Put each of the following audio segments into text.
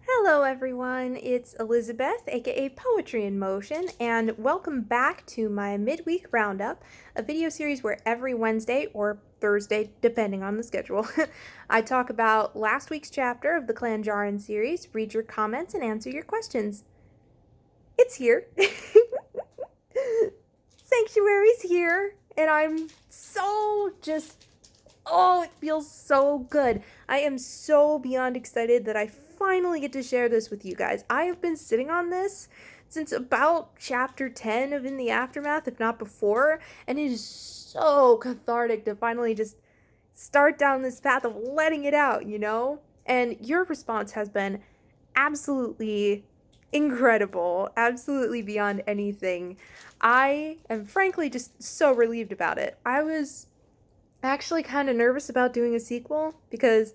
Hello everyone, it's Elizabeth, aka Poetry in Motion, and welcome back to my midweek roundup, a video series where every Wednesday or Thursday, depending on the schedule, I talk about last week's chapter of the Clan Jarin series, read your comments, and answer your questions. It's here. Sanctuary's here, and I'm so it feels so good. I am so beyond excited that I finally get to share this with you guys. I have been sitting on this since about chapter 10 of In the Aftermath, if not before, and it is so cathartic to finally just start down this path of letting it out, you know? And your response has been absolutely incredible, absolutely beyond anything. I am frankly just so relieved about it. I was actually kind of nervous about doing a sequel because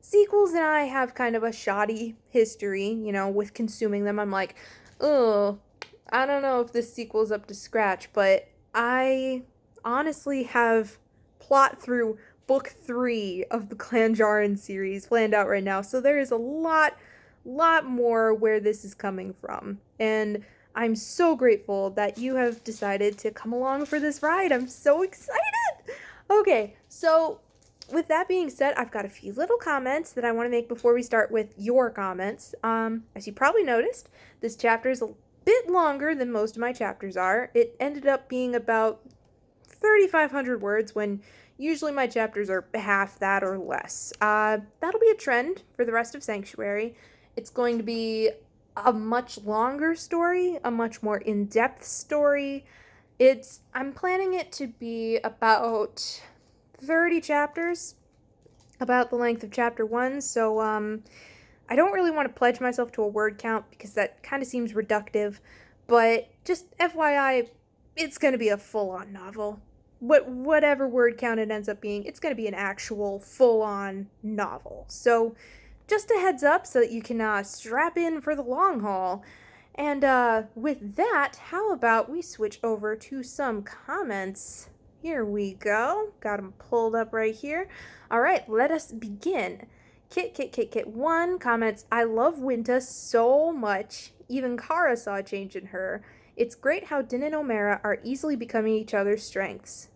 sequels and I have kind of a shoddy history, with consuming them. I'm like, oh, I don't know if this sequel's up to scratch, but I honestly have plot through book 3 of the Clan Jarin series planned out right now, so there is a lot more where this is coming from. And I'm so grateful that you have decided to come along for this ride. I'm so excited! Okay, so with that being said, I've got a few little comments that I want to make before we start with your comments. As you probably noticed, this chapter is a bit longer than most of my chapters are. It ended up being about 3,500 words when usually my chapters are half that or less. That'll be a trend for the rest of Sanctuary. It's going to be a much longer story, a much more in-depth story. I'm planning it to be about 30 chapters, about the length of chapter 1, so I don't really want to pledge myself to a word count because that kind of seems reductive, but just FYI, it's going to be a full-on novel. Whatever word count it ends up being, it's going to be an actual full-on novel. So just a heads up so that you can strap in for the long haul. And with that, how about we switch over to some comments? Here we go. Got them pulled up right here. All right, let us begin. Kit1 comments, I love Winta so much. Even Kara saw a change in her. It's great how Din and Omera are easily becoming each other's strengths.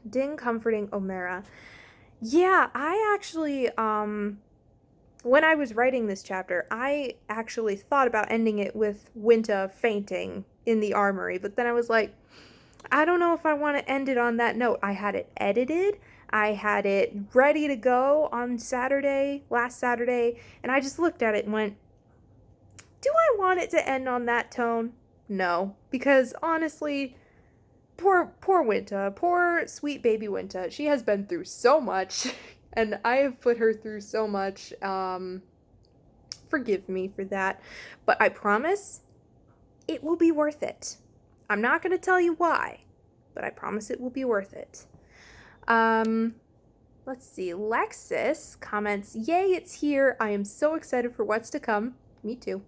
Din comforting Omera. Yeah, I actually, when I was writing this chapter, I actually thought about ending it with Winta fainting in the armory, but then I was like, I don't know if I want to end it on that note. I had it edited, I had it ready to go on last Saturday, and I just looked at it and went, do I want it to end on that tone? No, because honestly, poor Winta, poor sweet baby Winta, she has been through so much. And I have put her through so much. Forgive me for that. But I promise it will be worth it. I'm not going to tell you why, but I promise it will be worth it. Let's see. Lexus comments, yay, it's here. I am so excited for what's to come. Me too.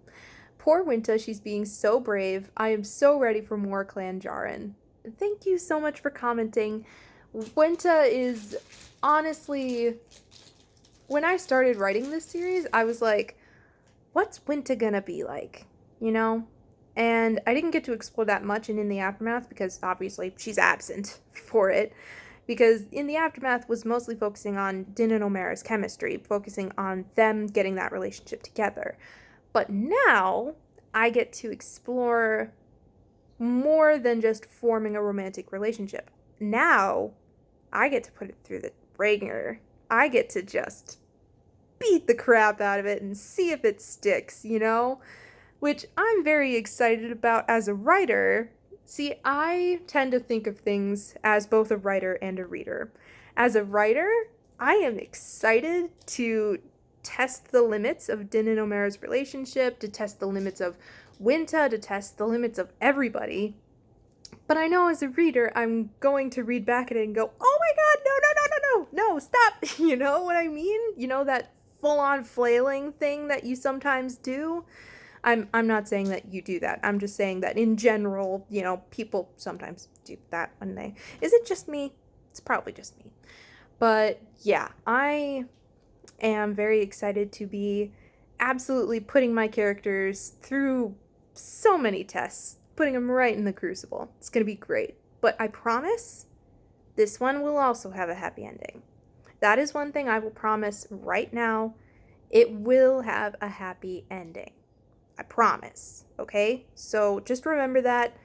Poor Winta, she's being so brave. I am so ready for more Clan Jarin. Thank you so much for commenting. Winta is honestly, when I started writing this series, I was like, what's Winta gonna be like? And I didn't get to explore that much in the Aftermath because obviously she's absent for it. Because In the Aftermath was mostly focusing on Din and Omera's chemistry, focusing on them getting that relationship together. But now I get to explore more than just forming a romantic relationship. Now I get to put it through the ringer. I get to just beat the crap out of it and see if it sticks, Which I'm very excited about as a writer. See, I tend to think of things as both a writer and a reader. As a writer, I am excited to test the limits of Din and Omera's relationship, to test the limits of Winta, to test the limits of everybody. But I know as a reader, I'm going to read back at it and go, oh my god, no, stop. You know what I mean? That full-on flailing thing that you sometimes do? I'm not saying that you do that. I'm just saying that in general, people sometimes do that when they... Is it just me? It's probably just me. But yeah, I am very excited to be absolutely putting my characters through so many tests, putting them right in the crucible. It's going to be great. But I promise this one will also have a happy ending. That is one thing I will promise right now. It will have a happy ending. I promise. Okay? So just remember that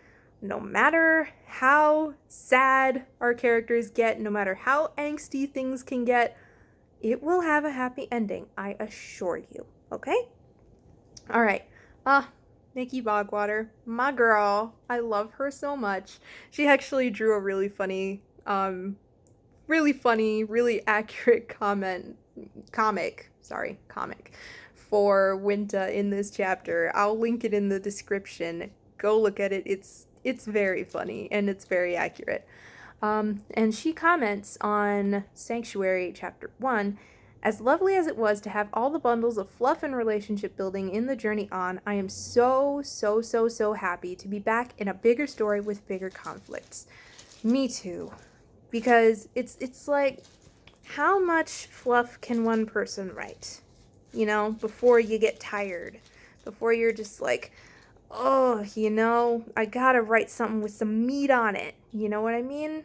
no matter how sad our characters get, no matter how angsty things can get, it will have a happy ending. I assure you. Okay? All right. Nikibogwater, my girl. I love her so much. She actually drew a really funny, really accurate comic for Winta in this chapter. I'll link it in the description. Go look at it. It's very funny and it's very accurate. And she comments on Sanctuary Chapter 1, as lovely as it was to have all the bundles of fluff and relationship building in the journey on, I am so happy to be back in a bigger story with bigger conflicts. Me too. Because it's like, how much fluff can one person write? You know, before you get tired. Before you're just like, oh, you know, I gotta write something with some meat on it. You know what I mean?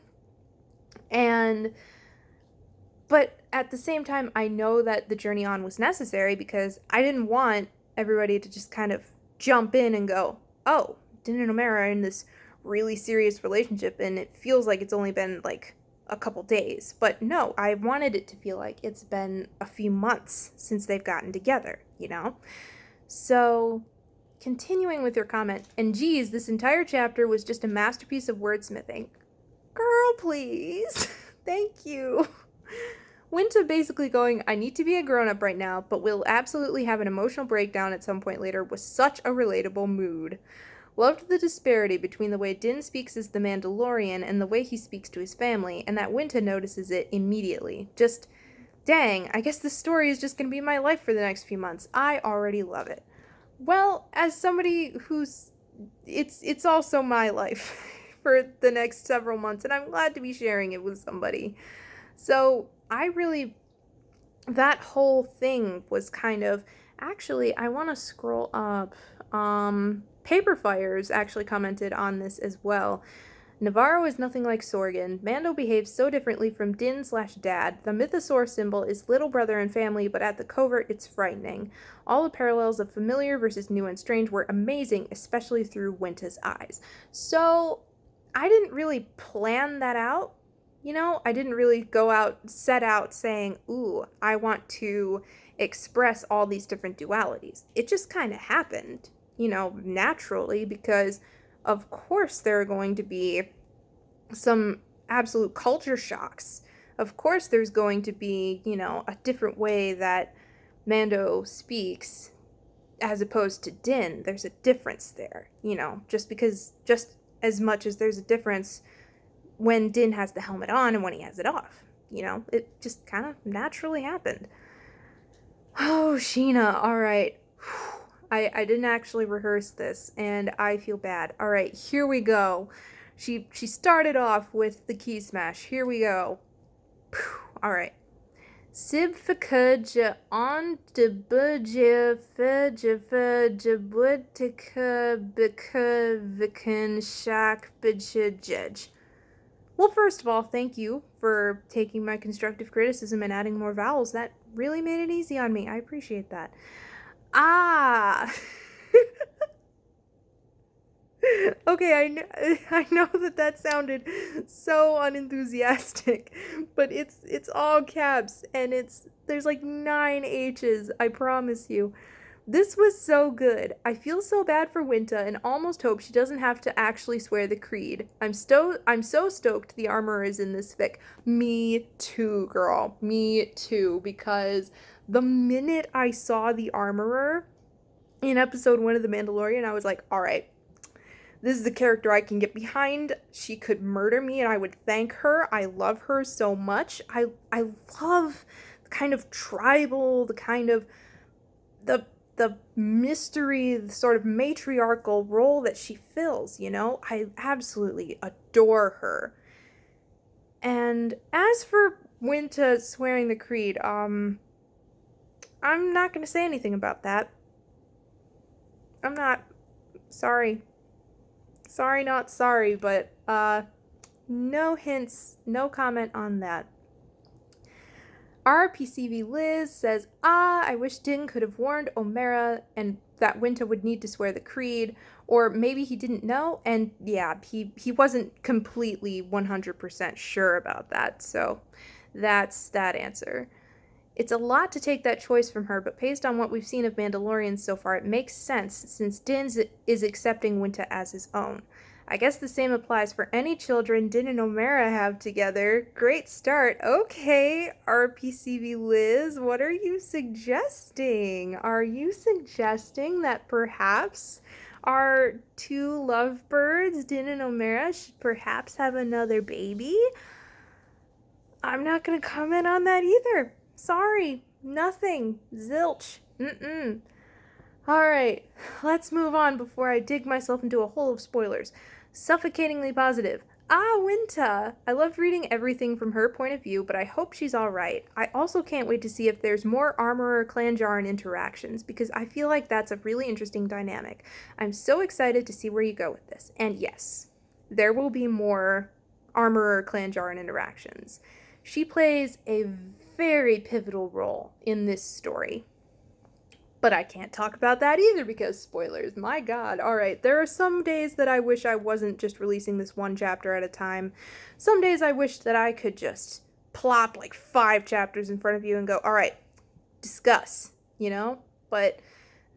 But at the same time, I know that the journey on was necessary because I didn't want everybody to just kind of jump in and go, oh, Din and Omera are in this really serious relationship and it feels like it's only been like a couple days. But no, I wanted it to feel like it's been a few months since they've gotten together, you know? So, continuing with your comment, and geez, this entire chapter was just a masterpiece of wordsmithing. Girl, please. Thank you. Winta basically going, I need to be a grown-up right now, but will absolutely have an emotional breakdown at some point later was such a relatable mood. Loved the disparity between the way Din speaks as the Mandalorian and the way he speaks to his family, and that Winta notices it immediately. Just, dang, I guess this story is just going to be my life for the next few months. I already love it. Well, as somebody who's, it's also my life for the next several months, and I'm glad to be sharing it with somebody. So, that whole thing was kind of, actually, I want to scroll up, Paperfires actually commented on this as well. Navarro is nothing like Sorgan. Mando behaves so differently from Din/Dad. The mythosaur symbol is little brother and family, but at the covert, it's frightening. All the parallels of familiar versus new and strange were amazing, especially through Winta's eyes. So, I didn't really plan that out. You know, I didn't really set out saying, ooh, I want to express all these different dualities. It just kind of happened, you know, naturally, because of course there are going to be some absolute culture shocks. Of course there's going to be, you know, a different way that Mando speaks as opposed to Din. There's a difference there, you know, just as much as there's a difference when Din has the helmet on and when he has it off. You know, it just kind of naturally happened. Oh, Sheena, all right. I didn't actually rehearse this, and I feel bad. All right, here we go. She started off with the key smash. Here we go. All right. Sib fakudja on de budja fudja fudja budtika bika vikin shak budja judge. Well, first of all, thank you for taking my constructive criticism and adding more vowels. That really made it easy on me. I appreciate that. Okay, I know that sounded so unenthusiastic, but it's all caps and there's like 9 H's, I promise you. This was so good. I feel so bad for Winta and almost hope she doesn't have to actually swear the creed. I'm so stoked the armorer is in this fic. Me too, girl. Me too, because the minute I saw the armorer in episode 1 of The Mandalorian, I was like, all right, this is a character I can get behind. She could murder me and I would thank her. I love her so much. I love the kind of tribal, the kind of the mystery, the sort of matriarchal role that she fills, you know? I absolutely adore her. And as for Winta swearing the creed, I'm not going to say anything about that. I'm not. Sorry. Sorry, not sorry, but, no hints, no comment on that. RPCV Liz says, I wish Din could have warned Omera and that Winta would need to swear the creed, or maybe he didn't know, and yeah, he wasn't completely 100% sure about that, so that's that answer. It's a lot to take that choice from her, but based on what we've seen of Mandalorians so far, it makes sense since Din is accepting Winta as his own. I guess the same applies for any children Din and Omera have together. Great start. Okay, RPCV Liz, what are you suggesting? Are you suggesting that perhaps our two lovebirds, Din and Omera, should perhaps have another baby? I'm not going to comment on that either. Sorry. Nothing. Zilch. Alright, let's move on before I dig myself into a hole of spoilers. Suffocatingly positive. Winta! I loved reading everything from her point of view, but I hope she's alright. I also can't wait to see if there's more Armorer Clanjaran interactions, because I feel like that's a really interesting dynamic. I'm so excited to see where you go with this. And yes, there will be more Armorer Clanjaran interactions. She plays a very pivotal role in this story. But I can't talk about that either because spoilers. My god. Alright, there are some days that I wish I wasn't just releasing this one chapter at a time. Some days I wish that I could just plop like 5 chapters in front of you and go, alright, discuss, you know? But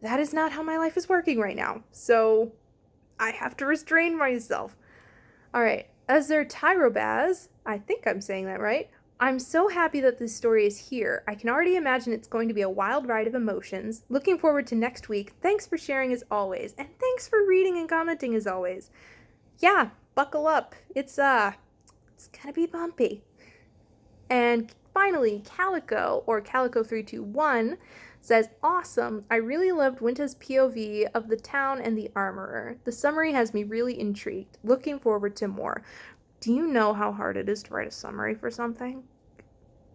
that is not how my life is working right now. So I have to restrain myself. Alright, Azur Tyrobaz, I think I'm saying that right. I'm so happy that this story is here. I can already imagine it's going to be a wild ride of emotions. Looking forward to next week. Thanks for sharing as always. And thanks for reading and commenting as always. Yeah, buckle up. It's gonna be bumpy. And finally, Calico, or Calico321, says, awesome. I really loved Winta's POV of the town and the armorer. The summary has me really intrigued. Looking forward to more. Do you know how hard it is to write a summary for something?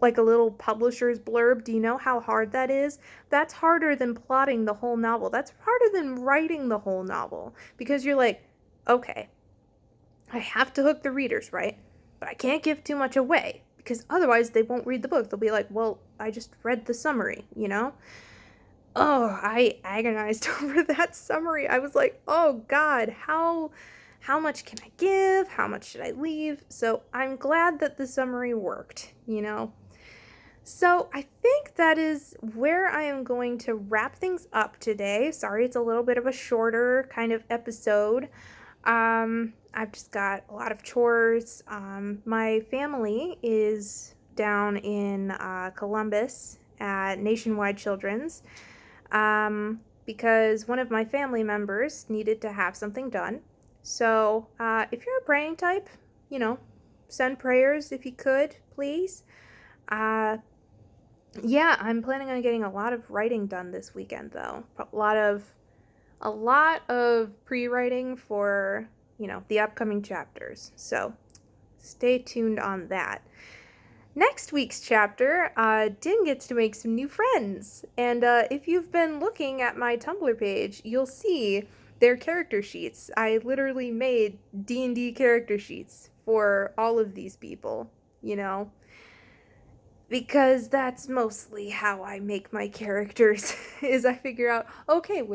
Like a little publisher's blurb, do you know how hard that is? That's harder than plotting the whole novel. That's harder than writing the whole novel. Because you're like, okay, I have to hook the readers, right? But I can't give too much away. Because otherwise they won't read the book. They'll be like, well, I just read the summary, you know? Oh, I agonized over that summary. I was like, oh God, how much can I give? How much should I leave? So I'm glad that the summary worked, you know? So I think that is where I am going to wrap things up today. Sorry, it's a little bit of a shorter kind of episode. I've just got a lot of chores. My family is down in Columbus at Nationwide Children's because one of my family members needed to have something done. So, if you're a praying type, you know, send prayers if you could, please. Yeah, I'm planning on getting a lot of writing done this weekend, though. A lot of pre-writing for, you know, the upcoming chapters. So, stay tuned on that. Next week's chapter, Din gets to make some new friends. And if you've been looking at my Tumblr page, you'll see their character sheets. I literally made D&D character sheets for all of these people, you know? Because that's mostly how I make my characters, is I figure out, okay, with